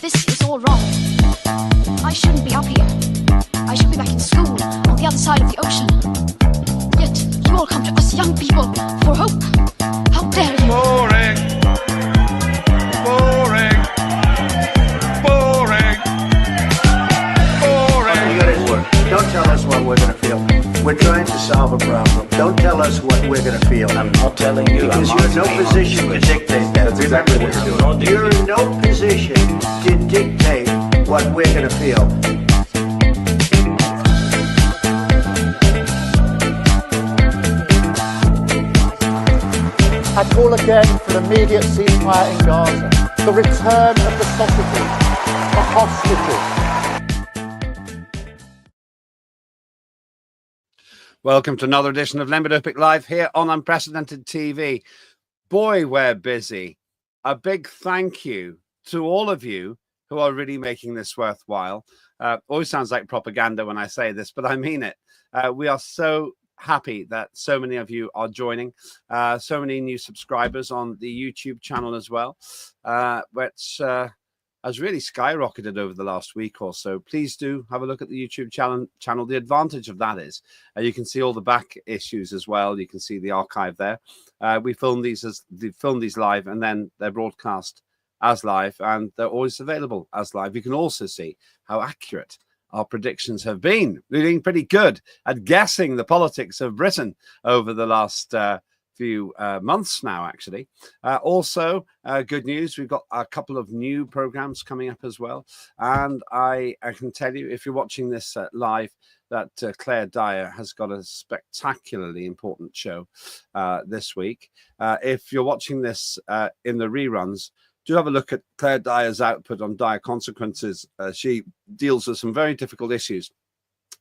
this is all wrong, I shouldn't be up here. I should be back in school on the other side of the ocean. Yet you all come to us young people for hope. How dare you? Boring. Boring. Boring. Boring. You got to work. Don't tell us what we're going to feel. We're trying to solve a problem. Don't tell us what we're going to feel. I'm not telling you. Because you're in no position to dictate that. Remember this. You're in no position to dictate what we're going to feel. I call again for an immediate ceasefire in Gaza, the return of the sausages, the hostages. Welcome to another edition of Lembit Live here on Unprecedented TV. Boy, we're busy. A big thank you to all of you who are really making this worthwhile. Always sounds like propaganda when I say this, but I mean it. We are so happy that so many of you are joining. So many new subscribers on the YouTube channel as well, which has really skyrocketed over the last week or so. Please do have a look at the YouTube channel. The advantage of that is you can see all the back issues as well. You can see the archive there. We film these live, and then they're broadcast as live, and they're always available as live. You can also see how accurate our predictions have been. We're doing pretty good at guessing the politics of Britain over the last few months now, actually. Also, good news, we've got a couple of new programs coming up as well. And I can tell you, if you're watching this live, that Claire Dyer has got a spectacularly important show this week. If you're watching this in the reruns, do have a look at Claire Dyer's output on Dire Consequences. She deals with some very difficult issues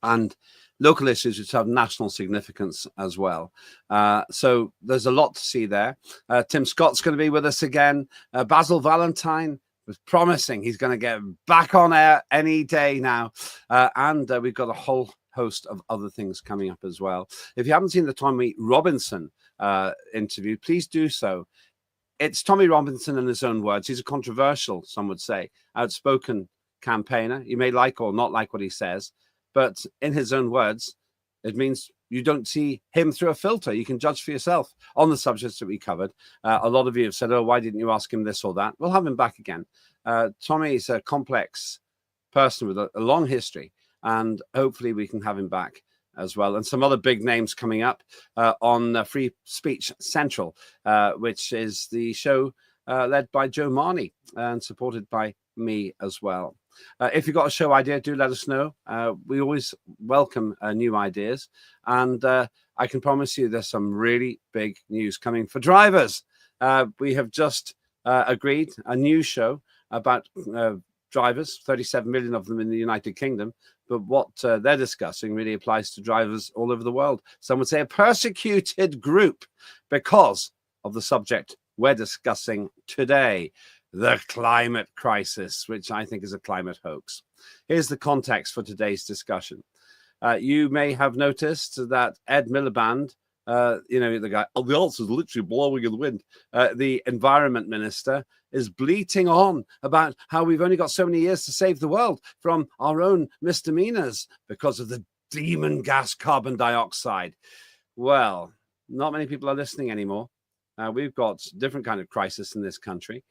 and local issues which have national significance as well. So there's a lot to see there. Tim Scott's going to be with us again. Basil Valentine was promising he's going to get back on air any day now. And we've got a whole host of other things coming up as well. If you haven't seen the Tommy Robinson interview, please do so. It's Tommy Robinson in his own words. He's a controversial, some would say, outspoken campaigner. You may like or not like what he says, but in his own words, it means you don't see him through a filter. You can judge for yourself on the subjects that we covered. A lot of you have said, oh, why didn't you ask him this or that? We'll have him back again. Tommy is a complex person with a long history, and hopefully we can have him back as well. And some other big names coming up on Free Speech Central, which is the show led by Joe Marnie and supported by me as well. If you've got a show idea, do let us know. We always welcome new ideas. And I can promise you there's some really big news coming for drivers. We have just agreed a new show about drivers, 37 million of them in the United Kingdom. But what they're discussing really applies to drivers all over the world. Some would say a persecuted group because of the subject we're discussing today, the climate crisis, which I think is a climate hoax. Here's the context for today's discussion. You may have noticed that Ed Miliband, the guy, oh, the answer is literally blowing in the wind. The environment minister is bleating on about how we've only got so many years to save the world from our own misdemeanors because of the demon gas carbon dioxide. Well, not many people are listening anymore. We've got a different kind of crisis in this country.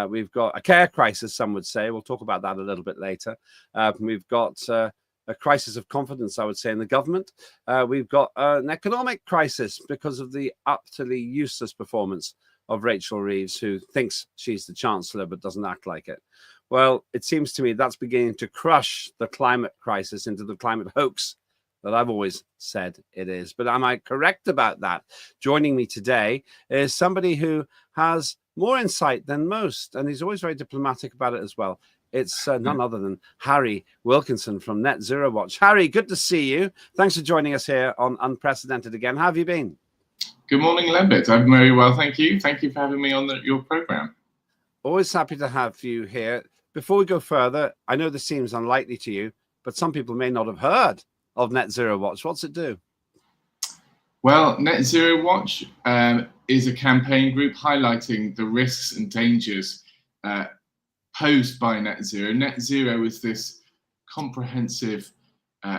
We've got a care crisis, some would say. We'll talk about that a little bit later. We've got a crisis of confidence, I would say, in the government. We've got an economic crisis because of the utterly useless performance of Rachel Reeves, who thinks she's the Chancellor but doesn't act like it. Well, it seems to me that's beginning to crush the climate crisis into the climate hoax that I've always said it is. But am I correct about that? Joining me today is somebody who has more insight than most, and he's always very diplomatic about it as well. It's none other than Harry Wilkinson from Net Zero Watch. Harry, good to see you. Thanks for joining us here on Unprecedented again. How have you been? Good morning, Lembit. I'm very well, thank you. Thank you for having me on your program. Always happy to have you here. Before we go further, I know this seems unlikely to you, but some people may not have heard of Net Zero Watch. What's it do? Well, Net Zero Watch is a campaign group highlighting the risks and dangers posed by net zero. Net zero is this comprehensive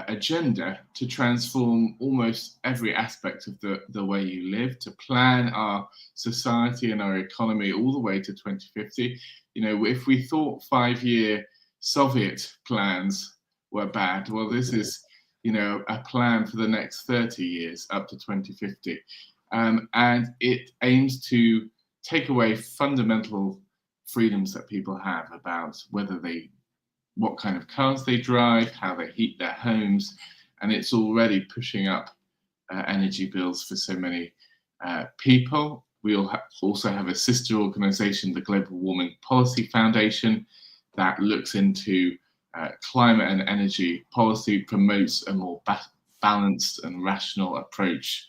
agenda to transform almost every aspect of the way you live, to plan our society and our economy all the way to 2050. You know, if we thought 5-year Soviet plans were bad, well, this is, you know, a plan for the next 30 years up to 2050. And it aims to take away fundamental freedoms that people have about what kind of cars they drive, how they heat their homes, and it's already pushing up energy bills for so many people. We also have a sister organisation, the Global Warming Policy Foundation, that looks into climate and energy policy, promotes a more balanced and rational approach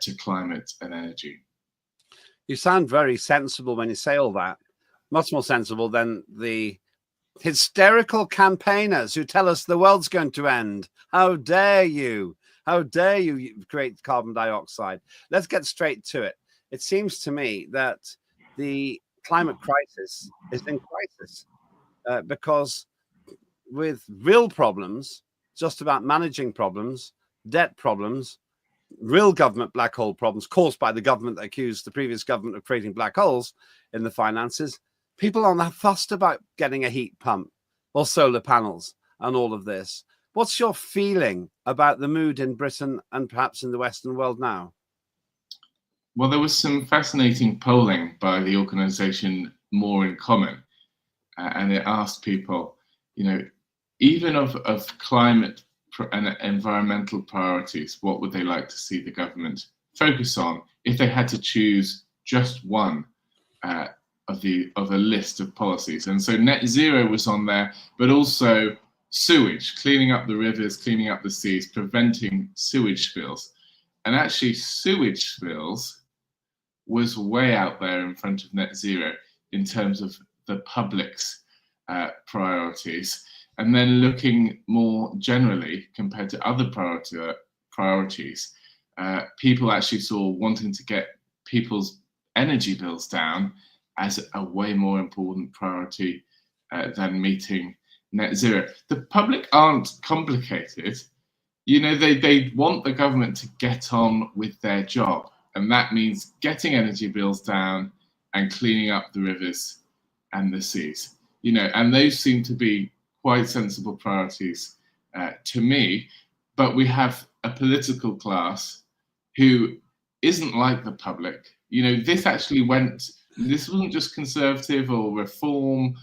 to climate and energy. You sound very sensible when you say all that, much more sensible than the hysterical campaigners who tell us the world's going to end. How dare you? How dare you create carbon dioxide? Let's get straight to it. It seems to me that the climate crisis is in crisis because with real problems, just about managing problems, debt problems, real government black hole problems caused by the government that accused the previous government of creating black holes in the finances, people aren't that fussed about getting a heat pump or solar panels and all of this. What's your feeling about the mood in Britain and perhaps in the Western world now? Well, there was some fascinating polling by the organisation More in Common, and it asked people, you know, even of climate and environmental priorities, what would they like to see the government focus on if they had to choose just one of a list of policies? And so net zero was on there, but also sewage, cleaning up the rivers, cleaning up the seas, preventing sewage spills. And actually sewage spills was way out there in front of net zero in terms of the public's priorities. And then looking more generally compared to other priorities, people actually saw wanting to get people's energy bills down as a way more important priority than meeting net zero. The public aren't complicated. You know, they want the government to get on with their job. And that means getting energy bills down and cleaning up the rivers and the seas. You know, and those seem to be quite sensible priorities to me. But we have a political class who isn't like the public. You know, this wasn't just Conservative or Reform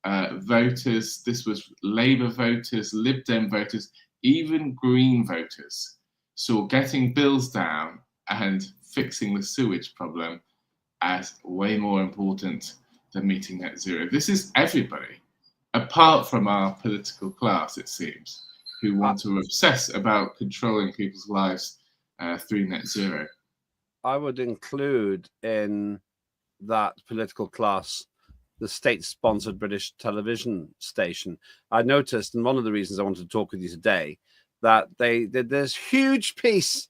voters. This was Labour voters, Lib Dem voters, even Green voters saw getting bills down and fixing the sewage problem as way more important than meeting net zero. This is everybody, apart from our political class, it seems, who want to obsess about controlling people's lives through net zero. I would include in that political class the state-sponsored British television station. I noticed, and one of the reasons I wanted to talk with you today, that they did this huge piece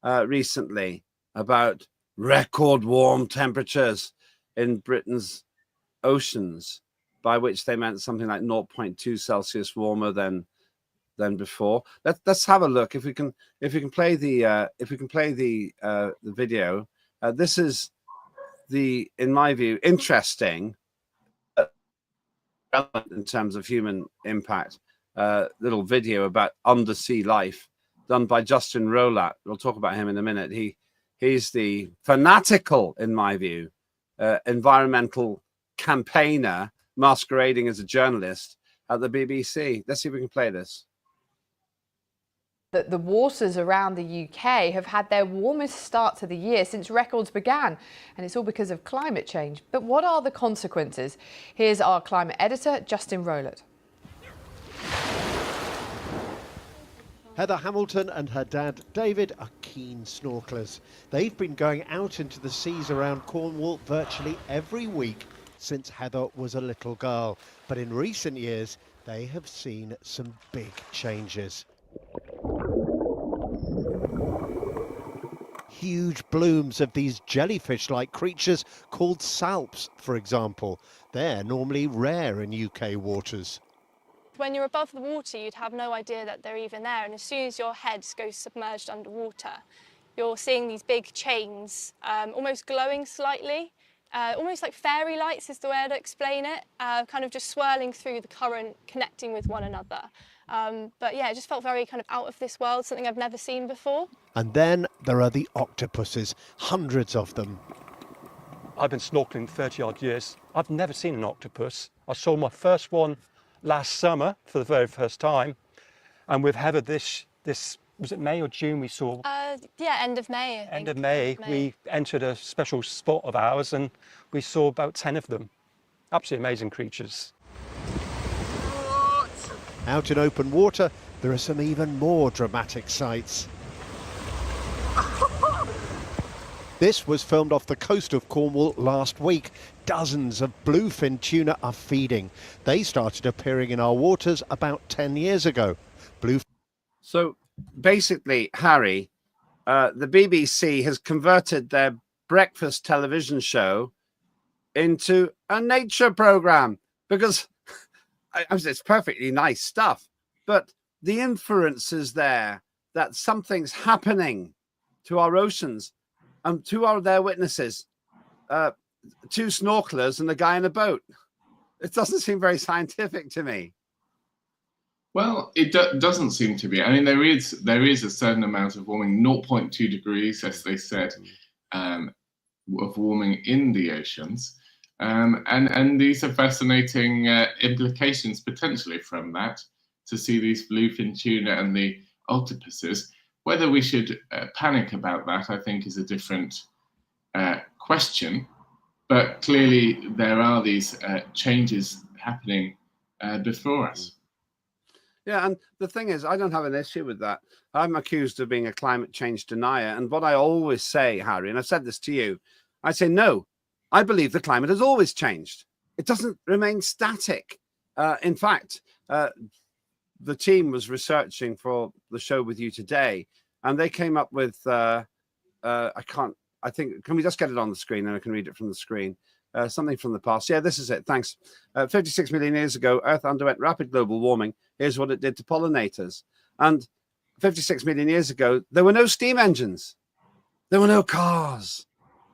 recently about record warm temperatures in Britain's oceans, by which they meant something like 0.2 Celsius warmer than before. Let's have a look if we can play the video. This is in my view, interesting in terms of human impact. Little video about undersea life done by Justin Rolat. We'll talk about him in a minute. He's the fanatical, in my view, environmental campaigner masquerading as a journalist at the BBC. Let's see if we can play this. That the waters around the UK have had their warmest start to the year since records began, and it's all because of climate change. But what are the consequences? Here's our climate editor, Justin Rolat. Heather Hamilton and her dad, David, are keen snorkelers. They've been going out into the seas around Cornwall virtually every week since Heather was a little girl. But in recent years, they have seen some big changes. huge blooms of these jellyfish-like creatures called salps, for example. They're normally rare in UK waters. When you're above the water, you'd have no idea that they're even there, and as soon as your head goes submerged underwater, you're seeing these big chains, almost glowing slightly, almost like fairy lights is the way I'd explain it, kind of just swirling through the current, connecting with one another. But yeah, it just felt very kind of out of this world, something I've never seen before. And then there are the octopuses, hundreds of them. I've been snorkeling 30 odd years. I've never seen an octopus. I saw my first one last summer for the very first time. And with Heather, this was it May or June we saw? Yeah, end of May, I think. End of May, we entered a special spot of ours and we saw about 10 of them. Absolutely amazing creatures. Out in open water, there are some even more dramatic sights. This was filmed off the coast of Cornwall last week. Dozens of bluefin tuna are feeding. They started appearing in our waters about 10 years ago. So basically, Harry, the BBC has converted their breakfast television show into a nature program because it's perfectly nice stuff. But the inference is there that something's happening to our oceans. And two are their witnesses, two snorkelers and a guy in a boat. It doesn't seem very scientific to me. Well, it doesn't seem to be. I mean, there is a certain amount of warming, 0.2 degrees, as they said, of warming in the oceans. And these are fascinating implications potentially from that, to see these bluefin tuna and the octopuses. Whether we should panic about that, I think, is a different question. But clearly, there are these changes happening before us. Yeah, and the thing is, I don't have an issue with that. I'm accused of being a climate change denier. And what I always say, Harry, and I've said this to you, I say, no, I believe the climate has always changed. It doesn't remain static. In fact, the team was researching for the show with you today, and they came up with, can we just get it on the screen and I can read it from the screen? Something from the past. Yeah, this is it. Thanks. 56 million years ago, Earth underwent rapid global warming. Here's what it did to pollinators. And 56 million years ago, there were no steam engines. There were no cars.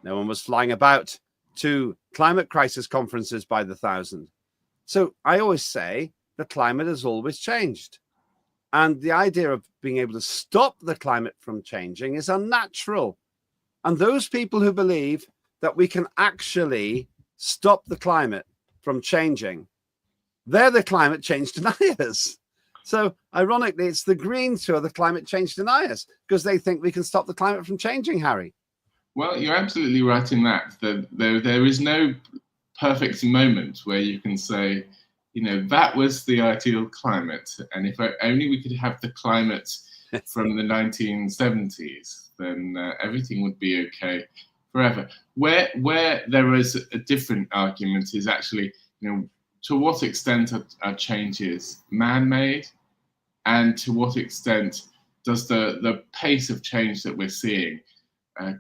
No one was flying about to climate crisis conferences by the thousand. So I always say the climate has always changed. And the idea of being able to stop the climate from changing is unnatural. And those people who believe that we can actually stop the climate from changing, they're the climate change deniers. So ironically, it's the Greens who are the climate change deniers because they think we can stop the climate from changing, Harry. Well, you're absolutely right in that. There is no perfect moment where you can say, you know, that was the ideal climate. And if only we could have the climate from the 1970s, then everything would be okay forever. Where there is a different argument is actually, you know, to what extent are changes man-made, and to what extent does the pace of change that we're seeing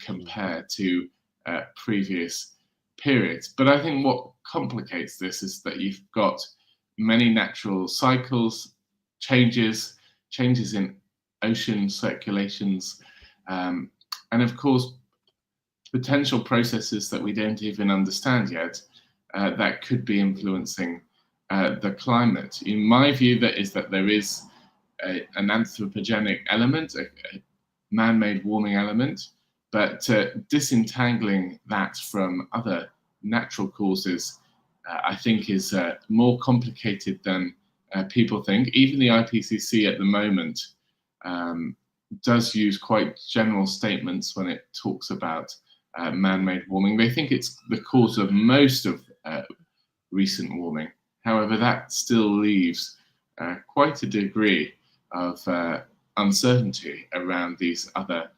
compare to previous periods. But I think what complicates this is that you've got many natural cycles, changes in ocean circulations, and of course, potential processes that we don't even understand yet that could be influencing the climate. In my view, that there is an anthropogenic element, a man-made warming element, but disentangling that from other natural causes, I think is more complicated than people think. Even the IPCC at the moment does use quite general statements when it talks about man-made warming. They think it's the cause of most of recent warming. However, that still leaves quite a degree of uncertainty around these other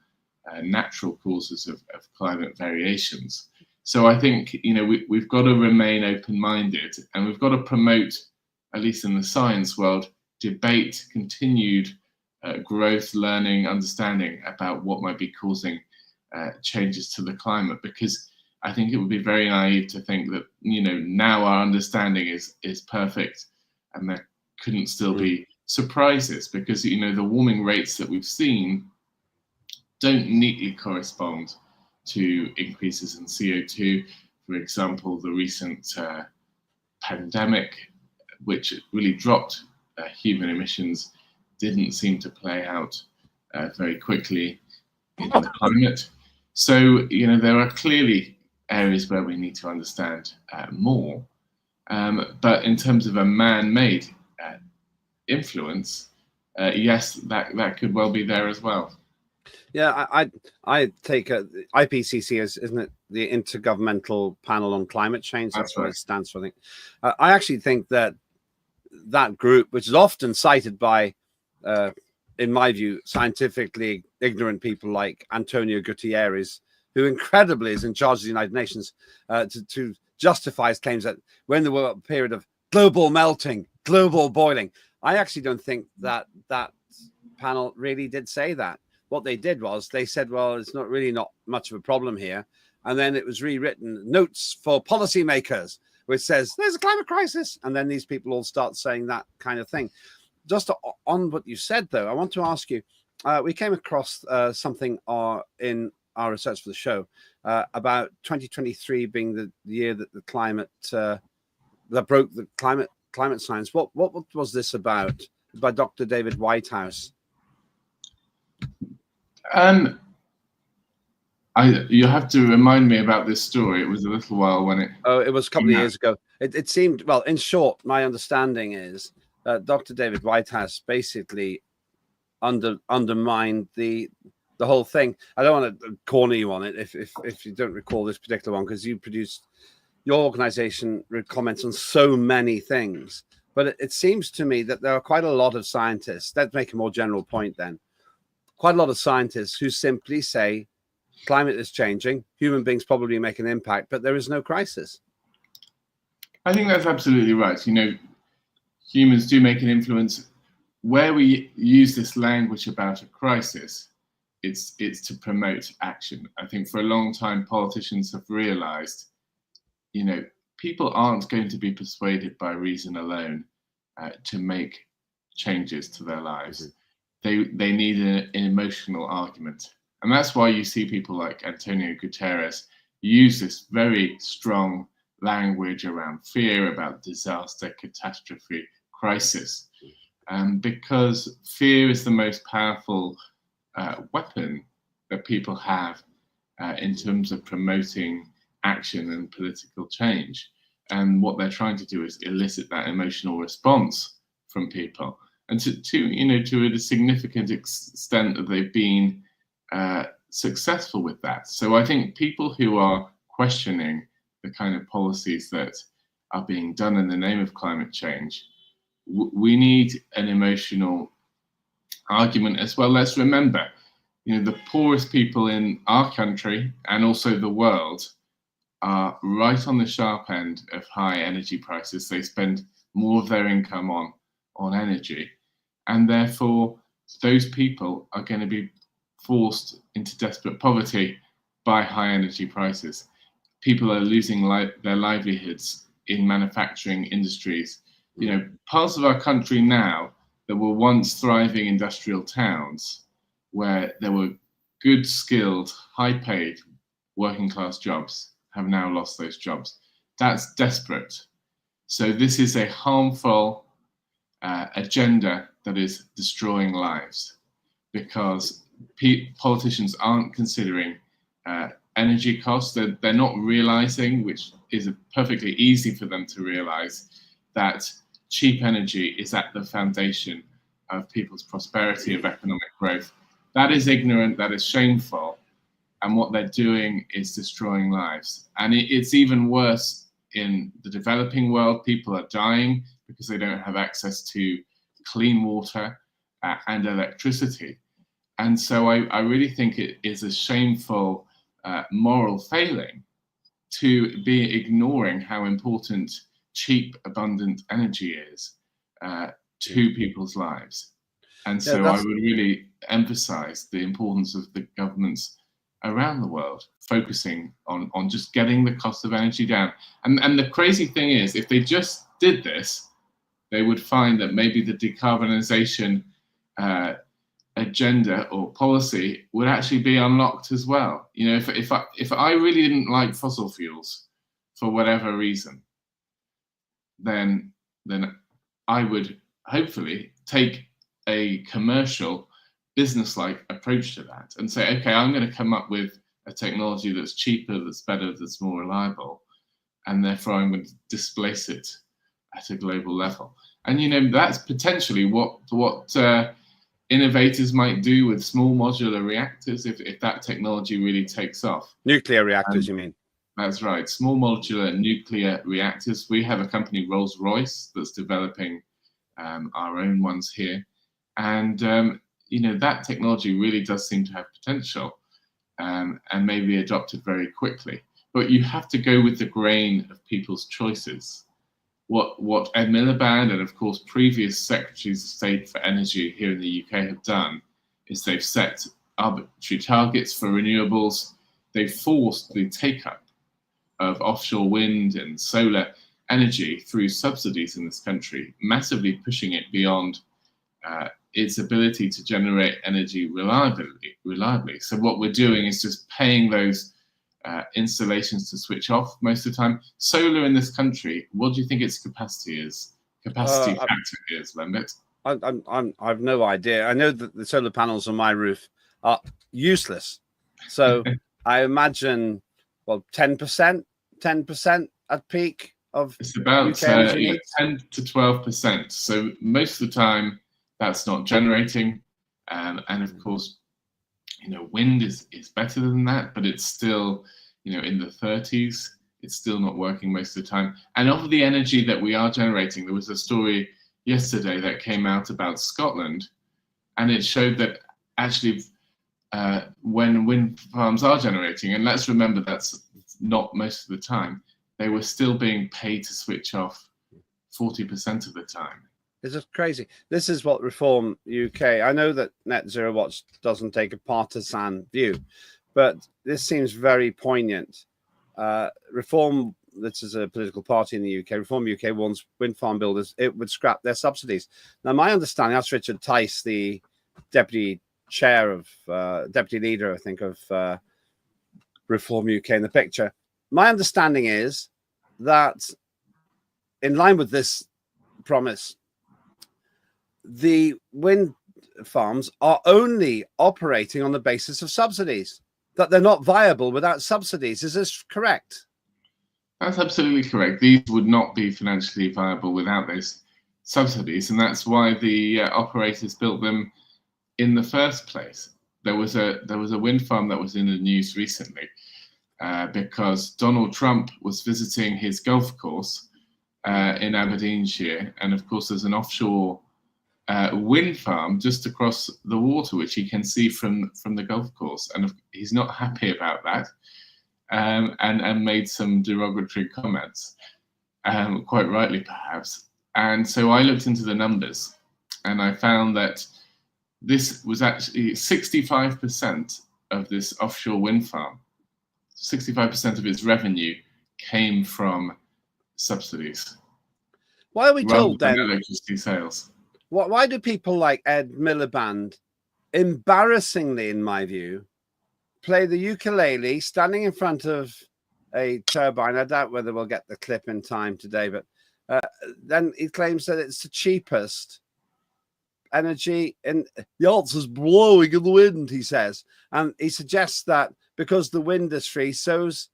natural causes of climate variations. So I think, you know, we've got to remain open-minded, and we've got to promote, at least in the science world, debate, continued growth, learning, understanding about what might be causing changes to the climate, because I think it would be very naive to think that, you know, now our understanding is perfect and there couldn't still be surprises, because, you know, the warming rates that we've seen don't neatly correspond to increases in CO2. For example, the recent pandemic, which really dropped human emissions, didn't seem to play out very quickly in the climate. So, you know, there are clearly areas where we need to understand more. But in terms of a man-made influence, yes, that could well be there as well. Yeah, I take IPCC as, isn't it, the Intergovernmental Panel on Climate Change? That's what it stands for, I think. I actually think that that group, which is often cited by, in my view, scientifically ignorant people like Antonio Guterres, who incredibly is in charge of the United Nations, to justify his claims that when there were a period of global melting, global boiling, I actually don't think that that panel really did say that. What they did was they said, well, it's not much of a problem here. And then it was rewritten, notes for policymakers, which says there's a climate crisis. And then these people all start saying that kind of thing. Just on what you said, though, I want to ask you, we came across something in our research for the show about 2023 being the year that the climate, that broke the climate science. What was this about? By Dr. David Whitehouse. You have to remind me about this story. It was a little while when it... Oh, it was a couple of years ago. It seemed, well, in short, my understanding is that Dr. David Whitehouse basically undermined the whole thing. I don't want to corner you on it if you don't recall this particular one, because you produced, your organization comments on so many things. But it seems to me that there are quite a lot of scientists, let's make a more general point then, quite a lot of scientists who simply say climate is changing, human beings probably make an impact, but there is no crisis. I think that's absolutely right. You know, humans do make an influence. Where we use this language about a crisis, it's to promote action. I think for a long time, politicians have realized, you know, people aren't going to be persuaded by reason alone to make changes to their lives. They need an emotional argument. And that's why you see people like Antonio Guterres use this very strong language around fear, about disaster, catastrophe, crisis. Because fear is the most powerful weapon that people have in terms of promoting action and political change. And what they're trying to do is elicit that emotional response from people. And to a significant extent that they've been successful with that. So I think people who are questioning the kind of policies that are being done in the name of climate change, we need an emotional argument as well. Let's remember, you know, the poorest people in our country and also the world are right on the sharp end of high energy prices. They spend more of their income on energy, and therefore those people are going to be forced into desperate poverty by high energy prices. People are losing their livelihoods in manufacturing industries. You know, parts of our country now that were once thriving industrial towns, where there were good, skilled, high-paid working class jobs, have now lost those jobs. That's desperate. So this is a harmful agenda that is destroying lives, because politicians aren't considering energy costs. They're not realizing, which is perfectly easy for them to realize, that cheap energy is at the foundation of people's prosperity, of economic growth. That is ignorant, that is shameful, and what they're doing is destroying lives. And it's even worse in the developing world. People are dying because they don't have access to clean water and electricity. And so I really think it is a shameful moral failing to be ignoring how important cheap, abundant energy is to people's lives. And so I would really emphasize the importance of the government's around the world focusing on just getting the cost of energy down. And the crazy thing is, if they just did this, they would find that maybe the decarbonisation agenda or policy would actually be unlocked as well. You know, if I really didn't like fossil fuels for whatever reason, then I would hopefully take a commercial, business-like approach to that and say, okay, I'm going to come up with a technology that's cheaper, that's better, that's more reliable, and therefore I'm going to displace it at a global level. And you know, that's potentially what innovators might do with small modular reactors if that technology really takes off. Nuclear reactors, you mean? That's right, small modular nuclear reactors. We have a company, Rolls-Royce, that's developing our own ones here. And you know, that technology really does seem to have potential and may be adopted very quickly. But you have to go with the grain of people's choices. What Ed Miliband and, of course, previous Secretaries of State for Energy here in the UK have done is they've set arbitrary targets for renewables. They've forced the take-up of offshore wind and solar energy through subsidies in this country, massively pushing it beyond its ability to generate energy reliably. So what we're doing is just paying those installations to switch off most of the time. Solar in this country, what do you think its capacity factor is, Lembit? I've no idea. I know that the solar panels on my roof are useless. So I imagine, well, 10% at peak of it's about UK energy needs? 10 to 12%. So most of the time, that's not generating, and of course, you know, wind is better than that, but it's still, you know, in the 30s. It's still not working most of the time. And of the energy that we are generating, there was a story yesterday that came out about Scotland, and it showed that actually, when wind farms are generating, and let's remember that's not most of the time, they were still being paid to switch off 40% of the time. This is crazy. This is what Reform UK. I know that Net Zero Watch doesn't take a partisan view, but this seems very poignant. Reform, this is a political party in the UK. Reform UK warns wind farm builders it would scrap their subsidies. Now, my understanding, that's Richard Tice, the deputy chair of, deputy leader, I think, of Reform UK in the picture. My understanding is that in line with this promise, the wind farms are only operating on the basis of subsidies, that they're not viable without subsidies. Is this correct? That's absolutely correct. These would not be financially viable without those subsidies, and that's why the operators built them in the first place. There was a wind farm that was in the news recently because Donald Trump was visiting his golf course in Aberdeenshire, and of course there's an offshore wind farm just across the water, which he can see from the golf course, and he's not happy about that, and made some derogatory comments, quite rightly perhaps. And so I looked into the numbers, and I found that this was actually 65% of this offshore wind farm. 65% of its revenue came from subsidies. Why are we told then electricity sales? Why do people like Ed Miliband, embarrassingly, in my view, play the ukulele standing in front of a turbine? I doubt whether we'll get the clip in time today, but then he claims that it's the cheapest energy, and the answer's blowing in the wind, he says. And he suggests that because the wind industry sows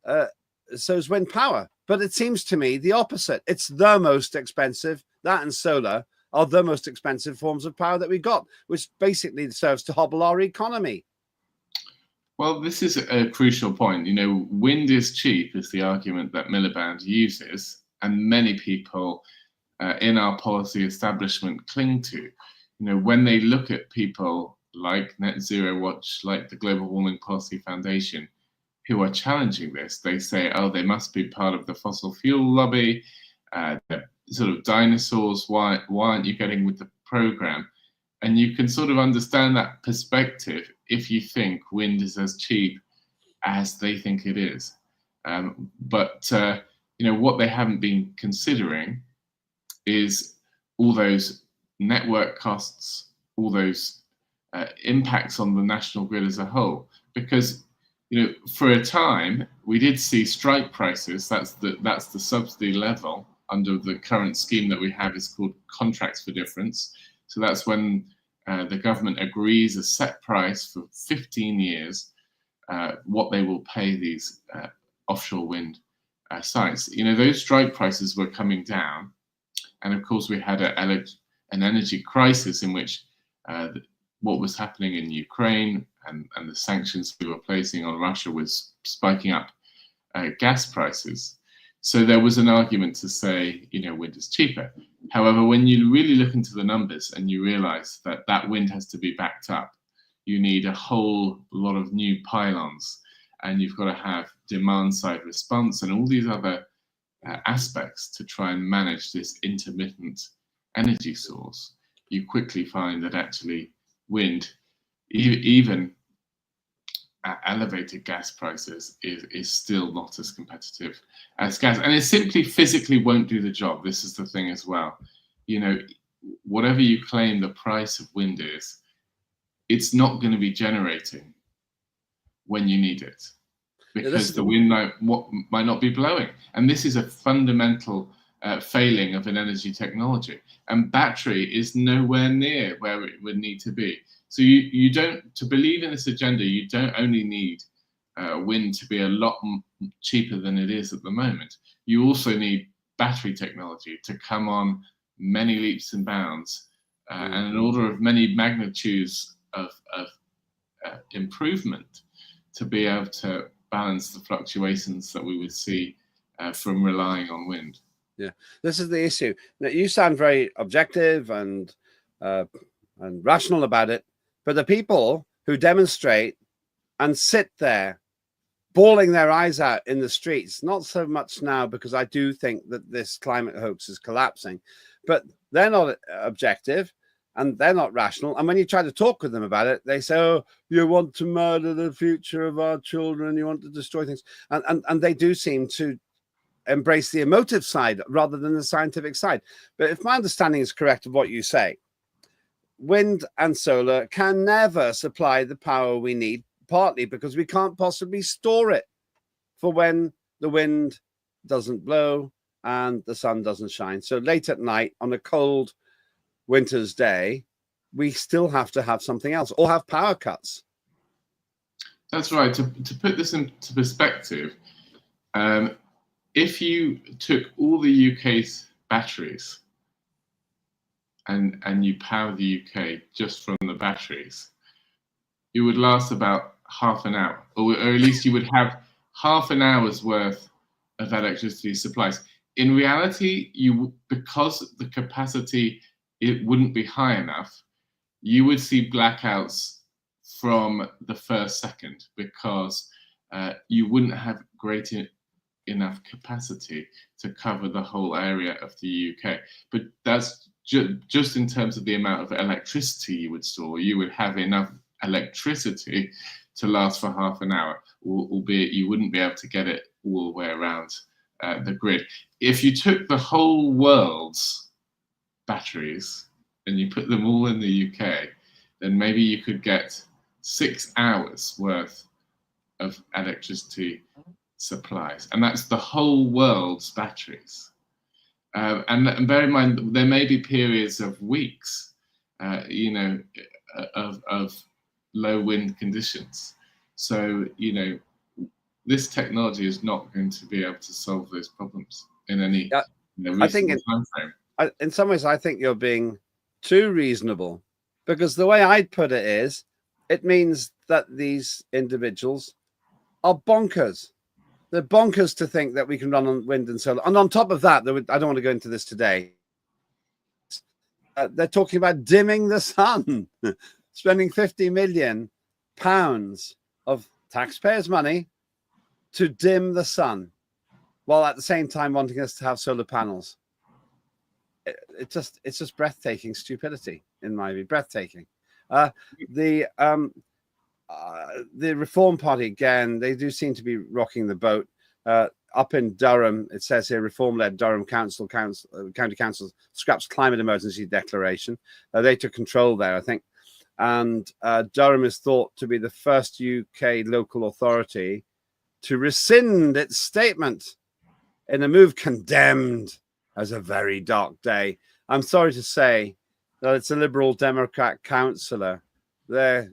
wind power. But it seems to me the opposite. It's the most expensive. That and solar are the most expensive forms of power that we got, which basically serves to hobble our economy. Well, this is a crucial point. You know, wind is cheap is the argument that Miliband uses, and many people in our policy establishment cling to. You know, when they look at people like Net Zero Watch, like the Global Warming Policy Foundation, who are challenging this, they say, oh, they must be part of the fossil fuel lobby, they're sort of dinosaurs, why aren't you getting with the program? And you can sort of understand that perspective if you think wind is as cheap as they think it is. But what they haven't been considering is all those network costs, all those impacts on the national grid as a whole. Because for a time we did see strike prices. That's the subsidy level under the current scheme that we have, is called contracts for difference. So that's when the government agrees a set price for 15 years, what they will pay these offshore wind sites. Those strike prices were coming down, and of course we had an energy crisis in which what was happening in Ukraine and the sanctions we were placing on Russia was spiking up gas prices. So there was an argument to say, wind is cheaper. However, when you really look into the numbers and you realize that that wind has to be backed up, you need a whole lot of new pylons, and you've got to have demand side response and all these other aspects to try and manage this intermittent energy source. You quickly find that actually wind, even at elevated gas prices, is still not as competitive as gas, and it simply physically won't do the job. This is the thing as well. Whatever you claim the price of wind is, it's not going to be generating when you need it, because the wind might not be blowing. And this is a fundamental failing of an energy technology. And battery is nowhere near where it would need to be. So you don't, to believe in this agenda, you don't only need wind to be a lot cheaper than it is at the moment. You also need battery technology to come on many leaps and bounds, and an order of many magnitudes of improvement to be able to balance the fluctuations that we would see from relying on wind. Yeah, this is the issue. Now, you sound very objective and rational about it, but the people who demonstrate and sit there bawling their eyes out in the streets, not so much now, because I do think that this climate hoax is collapsing, but they're not objective and they're not rational. And when you try to talk with them about it, they say, oh, you want to murder the future of our children, you want to destroy things. And they do seem to embrace the emotive side rather than the scientific side. But if my understanding is correct of what you say, wind and solar can never supply the power we need, partly because we can't possibly store it for when the wind doesn't blow and the sun doesn't shine. So late at night on a cold winter's day, we still have to have something else or have power cuts. That's right. To put this into perspective, if you took all the UK's batteries and you power the UK just from the batteries, you would last about half an hour, or at least you would have half an hour's worth of electricity supplies. In reality, because the capacity, it wouldn't be high enough, you would see blackouts from the first second, because you wouldn't have great enough capacity to cover the whole area of the UK. But that's just in terms of the amount of electricity you would store. You would have enough electricity to last for half an hour, albeit you wouldn't be able to get it all the way around the grid. If you took the whole world's batteries and you put them all in the UK, then maybe you could get 6 hours worth of electricity supplies, and that's the whole world's batteries. And bear in mind, there may be periods of weeks, of low wind conditions. So, this technology is not going to be able to solve those problems in any reasonable time frame. In some ways, I think you're being too reasonable, because the way I'd put it is, it means that these individuals are bonkers. They're bonkers to think that we can run on wind and solar. And on top of that, I don't want to go into this today. They're talking about dimming the sun, spending £50 million of taxpayers' money to dim the sun, while at the same time wanting us to have solar panels. it's just breathtaking stupidity, in my view. Breathtaking. The Reform Party, again, they do seem to be rocking the boat. Up in Durham, it says here, Reform-led Durham County Council scraps climate emergency declaration. They took control there, I think. And Durham is thought to be the first UK local authority to rescind its statement in a move condemned as a very dark day. I'm sorry to say that it's a Liberal Democrat councillor. They're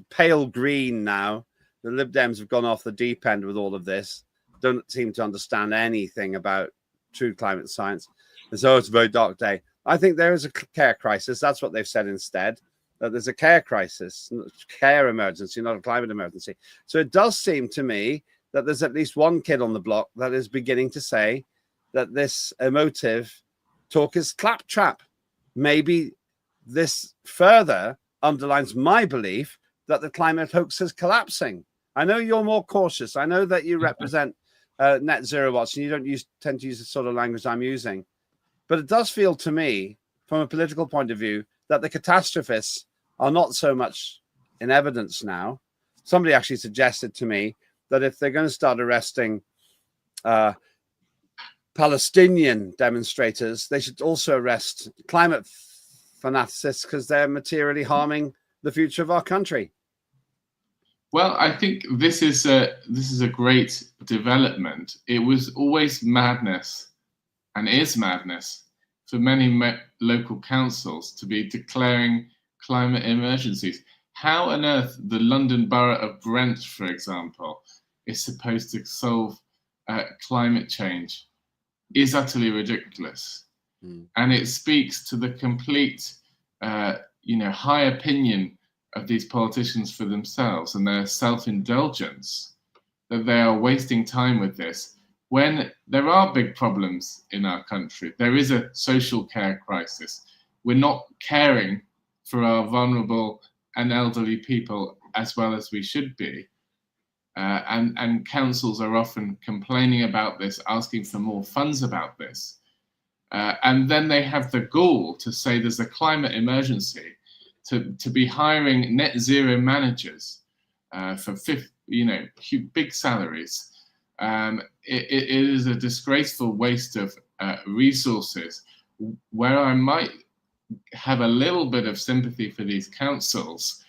pale green now. The Lib Dems have gone off the deep end with all of this. Don't seem to understand anything about true climate science. And so it's a very dark day. I think there is a care crisis. That's what they've said instead. That there's a care crisis, care emergency, not a climate emergency. So it does seem to me that there's at least one kid on the block that is beginning to say that this emotive talk is claptrap. Maybe this further underlines my belief that the climate hoax is collapsing. I know you're more cautious. I know that you represent net zero watch, and you don't tend to use the sort of language I'm using. But it does feel to me, from a political point of view, that the catastrophists are not so much in evidence now. Somebody actually suggested to me that if they're going to start arresting Palestinian demonstrators, they should also arrest climate fanaticists because they're materially harming the future of our country. Well, I think this is a great development. It was always madness, and is madness, for many local councils to be declaring climate emergencies. How on earth the London Borough of Brent, for example, is supposed to solve climate change is utterly ridiculous. And it speaks to the complete, high opinion of these politicians for themselves and their self-indulgence, that they are wasting time with this when there are big problems in our country. There is a social care crisis. We're not caring for our vulnerable and elderly people as well as we should be. And councils are often complaining about this, asking for more funds about this. And then they have the gall to say there's a climate emergency, to be hiring net zero managers for big salaries. It is a disgraceful waste of resources. Where I might have a little bit of sympathy for these councils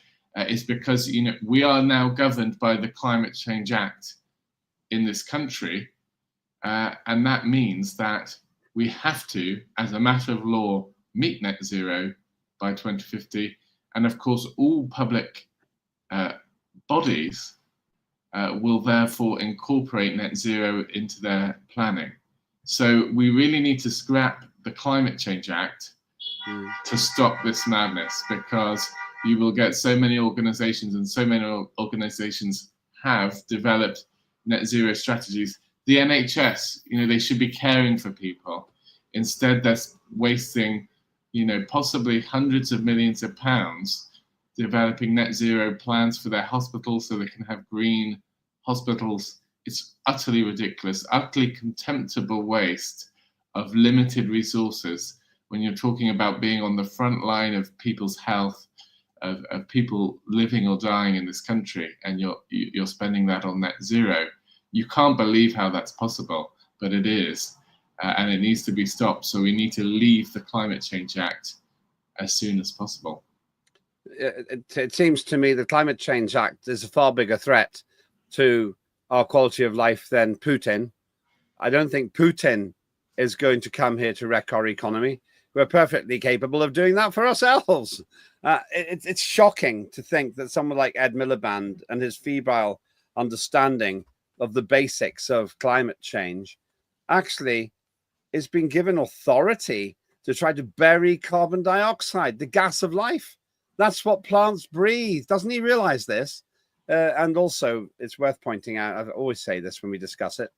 is because we are now governed by the Climate Change Act in this country, and that means that we have to, as a matter of law, meet net zero by 2050. And of course, all public bodies will therefore incorporate net zero into their planning. So we really need to scrap the Climate Change Act to stop this madness, because you will get so many organizations, and so many organizations have developed net zero strategies. The NHS, they should be caring for people. Instead, they're wasting, possibly hundreds of millions of pounds developing net zero plans for their hospitals so they can have green hospitals. It's utterly ridiculous, utterly contemptible waste of limited resources when you're talking about being on the front line of people's health, of people living or dying in this country, and you're spending that on net zero. You can't believe how that's possible, but it is. And it needs to be stopped. So we need to leave the Climate Change Act as soon as possible. It seems to me the Climate Change Act is a far bigger threat to our quality of life than Putin. I don't think Putin is going to come here to wreck our economy. We're perfectly capable of doing that for ourselves. It's shocking to think that someone like Ed Miliband and his febrile understanding of the basics of climate change actually is being given authority to try to bury carbon dioxide, the gas of life. That's what plants breathe. Doesn't he realize this? And also, it's worth pointing out, I always say this when we discuss it,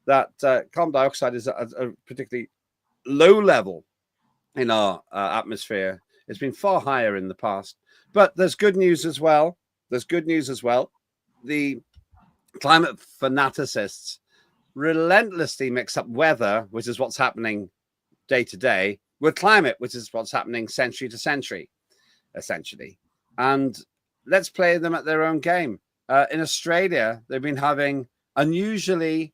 that carbon dioxide is at a particularly low level in our atmosphere. It's been far higher in the past. But there's good news as well. The climate fanaticists relentlessly mix up weather, which is what's happening day to day with climate, which is what's happening century to century, essentially. And let's play them at their own game. In Australia, they've been having unusually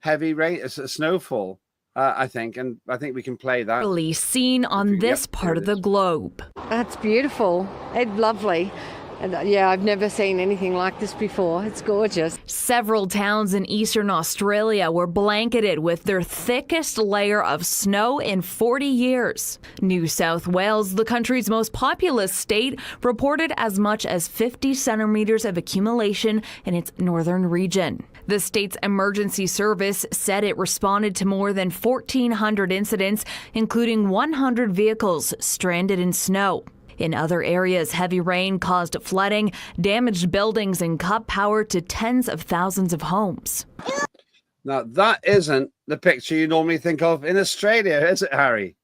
heavy rain, snowfall, I think, and I think we can play that. Seen on this part of the globe. That's beautiful. It's lovely. And yeah, I've never seen anything like this before. It's gorgeous. Several towns in eastern Australia were blanketed with their thickest layer of snow in 40 years. New South Wales, the country's most populous state, reported as much as 50 centimeters of accumulation in its northern region. The state's emergency service said it responded to more than 1,400 incidents, including 100 vehicles stranded in snow. In other areas, heavy rain caused flooding, damaged buildings, and cut power to tens of thousands of homes. Now, that isn't the picture you normally think of in Australia, is it, Harry?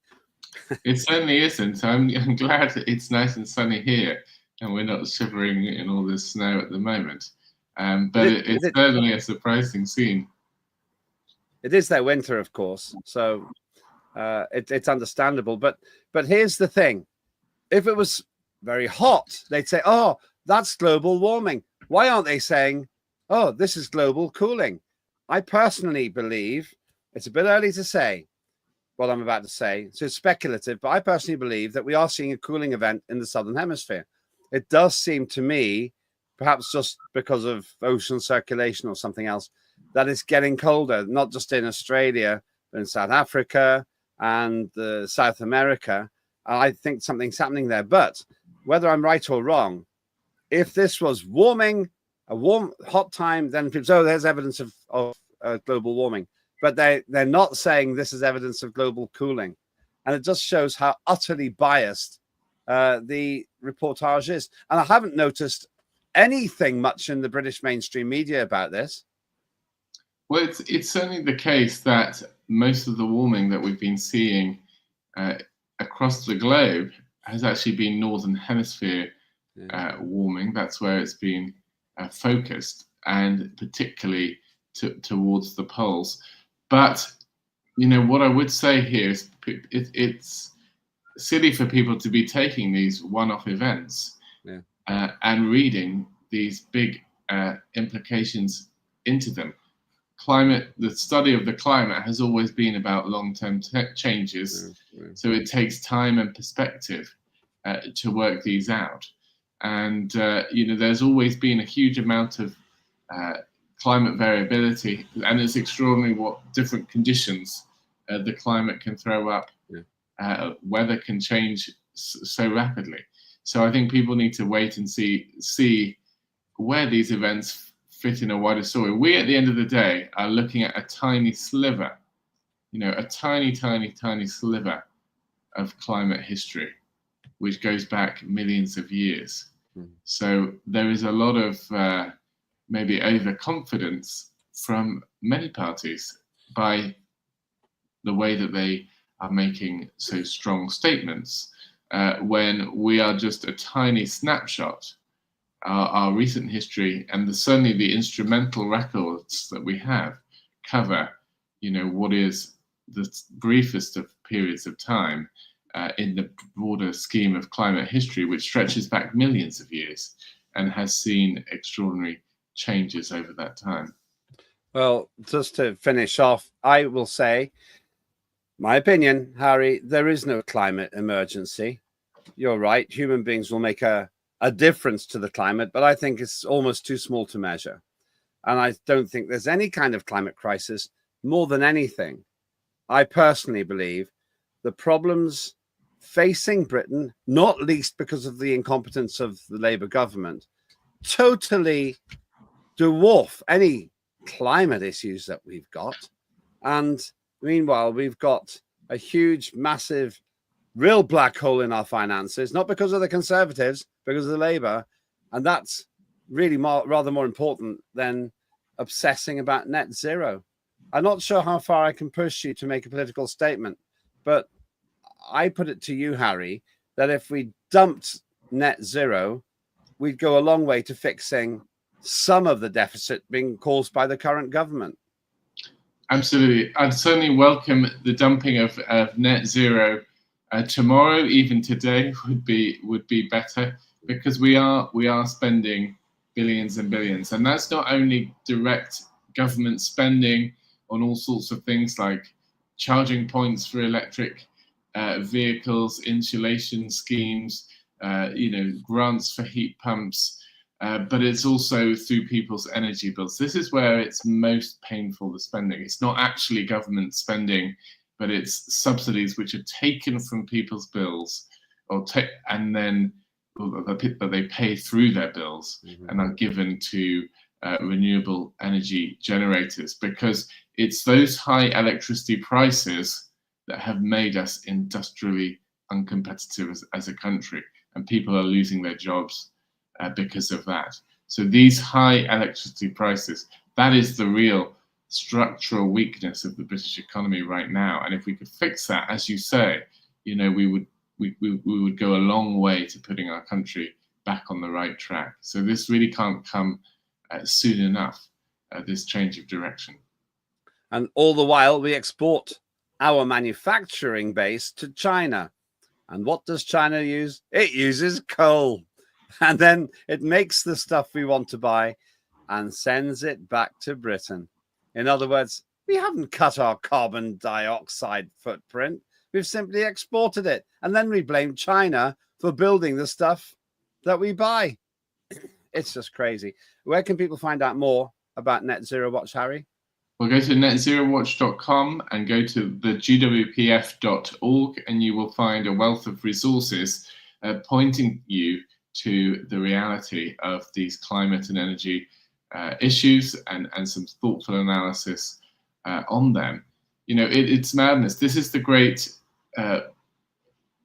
It certainly isn't. I'm glad that it's nice and sunny here, and we're not shivering in all this snow at the moment. But it's certainly a surprising scene. It is their winter, of course, so it's understandable. But here's the thing. If it was very hot, they'd say, oh, that's global warming. Why aren't they saying, oh, this is global cooling? I personally believe, it's a bit early to say what I'm about to say, so it's speculative, but I personally believe that we are seeing a cooling event in the Southern Hemisphere. It does seem to me, perhaps just because of ocean circulation or something else, that it's getting colder, not just in Australia, but in South Africa and South America. I think something's happening there. But whether I'm right or wrong, if this was warming, a warm, hot time, then people say, oh, there's evidence of global warming. But they're not saying this is evidence of global cooling. And it just shows how utterly biased the reportage is. And I haven't noticed anything much in the British mainstream media about this. Well, it's certainly the case that most of the warming that we've been seeing across the globe has actually been Northern Hemisphere warming. That's where it's been focused, and particularly towards the poles. But, you know, what I would say here is it's silly for people to be taking these one-off events and reading these big implications into them. The study of the climate has always been about long-term changes, so it takes time and perspective to work these out. And you know, there's always been a huge amount of climate variability, and it's extraordinary what different conditions the climate can throw up. Weather can change so rapidly. So I think people need to wait and see where these events fit in a wider story. We, at the end of the day, are looking at a tiny sliver, you know, a tiny sliver of climate history, which goes back millions of years. So there is a lot of maybe overconfidence from many parties by the way that they are making so strong statements when we are just a tiny snapshot. Our recent history and certainly the instrumental records that we have cover, you know, what is the briefest of periods of time in the broader scheme of climate history, which stretches back millions of years and has seen extraordinary changes over that time. Well, just to finish off, I will say, my opinion, Harry, there is no climate emergency. You're right. Human beings will make a difference to the climate, but I think it's almost too small to measure. And I don't think there's any kind of climate crisis. More than anything, I personally believe the problems facing Britain, not least because of the incompetence of the Labour government, totally dwarf any climate issues that we've got. And meanwhile, we've got a huge, massive, real black hole in our finances, not because of the Conservatives, because of the Labour. And that's really rather more important than obsessing about net zero. I'm not sure how far I can push you to make a political statement, but I put it to you, Harry, that if we dumped net zero, we'd go a long way to fixing some of the deficit being caused by the current government. Absolutely. I'd certainly welcome the dumping of net zero tomorrow, even today would be better, because we are spending billions and billions, and that's not only direct government spending on all sorts of things like charging points for electric vehicles, insulation schemes, grants for heat pumps, but it's also through people's energy bills. This is where it's most painful, the spending. It's not actually government spending, but it's subsidies which are taken from people's bills and then that they pay through their bills and are given to renewable energy generators, because it's those high electricity prices that have made us industrially uncompetitive as a country, and people are losing their jobs because of that. So these high electricity prices, that is the real structural weakness of the British economy right now. And if we could fix that, as you say, we would go a long way to putting our country back on the right track. So this really can't come soon enough, this change of direction. And all the while we export our manufacturing base to China. And what does China use? It uses coal. And then it makes the stuff we want to buy and sends it back to Britain. In other words, we haven't cut our carbon dioxide footprint. We've simply exported it. And then we blame China for building the stuff that we buy. It's just crazy. Where can people find out more about Net Zero Watch, Harry? Well, go to netzerowatch.com and go to the gwpf.org, and you will find a wealth of resources pointing you to the reality of these climate and energy issues and some thoughtful analysis on them. It's madness. This is the great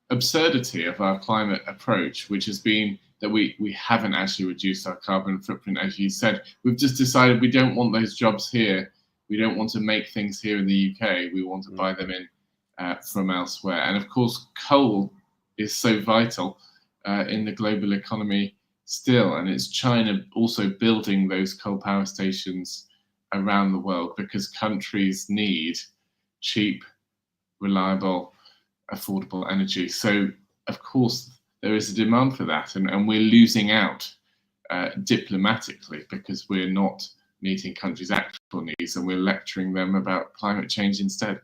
absurdity of our climate approach, which has been that we haven't actually reduced our carbon footprint. As you said, we've just decided we don't want those jobs here. We don't want to make things here in the UK. We want to buy them in from elsewhere. And of course, coal is so vital in the global economy still. And it's China also building those coal power stations around the world because countries need cheap, reliable, affordable energy. So, of course, there is a demand for that. And we're losing out diplomatically because we're not meeting countries' actual needs and we're lecturing them about climate change instead.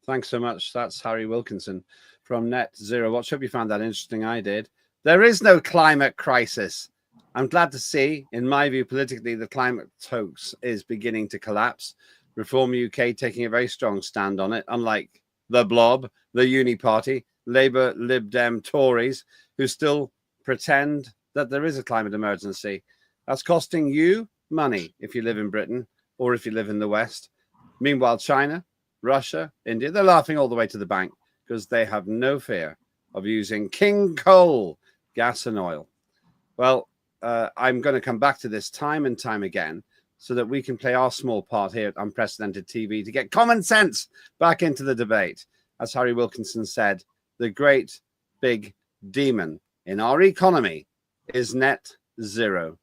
Thanks so much. That's Harry Wilkinson from Net Zero Watch. Hope you found that interesting. I did. There is no climate crisis. I'm glad to see, in my view, politically, the climate hoax is beginning to collapse. Reform UK taking a very strong stand on it, unlike the Blob, the Uni Party, Labour, Lib Dem, Tories, who still pretend that there is a climate emergency. That's costing you money if you live in Britain or if you live in the West. Meanwhile, China, Russia, India, they're laughing all the way to the bank because they have no fear of using king coal, gas and oil. Well, I'm going to come back to this time and time again so that we can play our small part here at Unprecedented TV to get common sense back into the debate. As Harry Wilkinson said, the great big demon in our economy is net zero.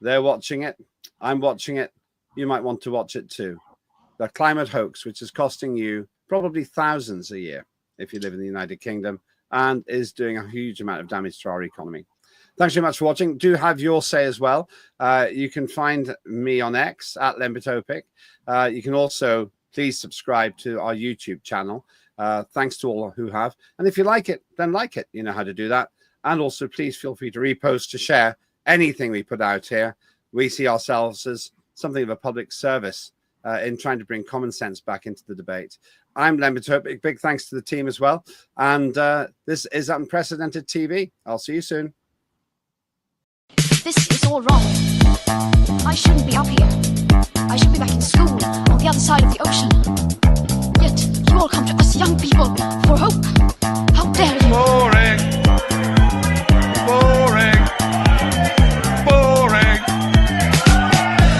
They're watching it. I'm watching it. You might want to watch it too. The climate hoax, which is costing you probably thousands a year if you live in the United Kingdom and is doing a huge amount of damage to our economy. Thanks very much for watching. Do have your say as well. You can find me on X at Lembit. You can also please subscribe to our YouTube channel. Thanks to all who have. And if you like it, then like it. You know how to do that. And also please feel free to repost, to share anything we put out here. We see ourselves as something of a public service in trying to bring common sense back into the debate. I'm Lembit. Big thanks to the team as well. And this is Unprecedented TV. I'll see you soon. This is all wrong. I shouldn't be up here. I should be back in school on the other side of the ocean. Yet you all come to us young people for hope. How dare you? Boring. Boring. Boring.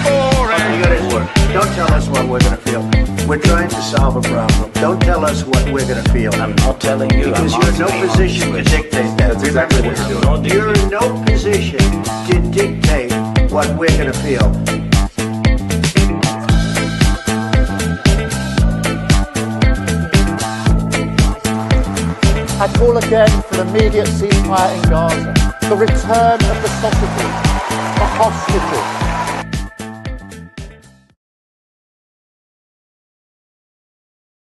Boring. You got it work. Don't tell us what we're going to feel. We're trying to solve a problem. Don't tell us what we're going to feel. I'm not telling you. Because you're in no position to dictate that. That's exactly what you're doing. You're in no position to dictate what we're going to feel. I call again for an immediate ceasefire in Gaza, the return of the sausages, the hostages,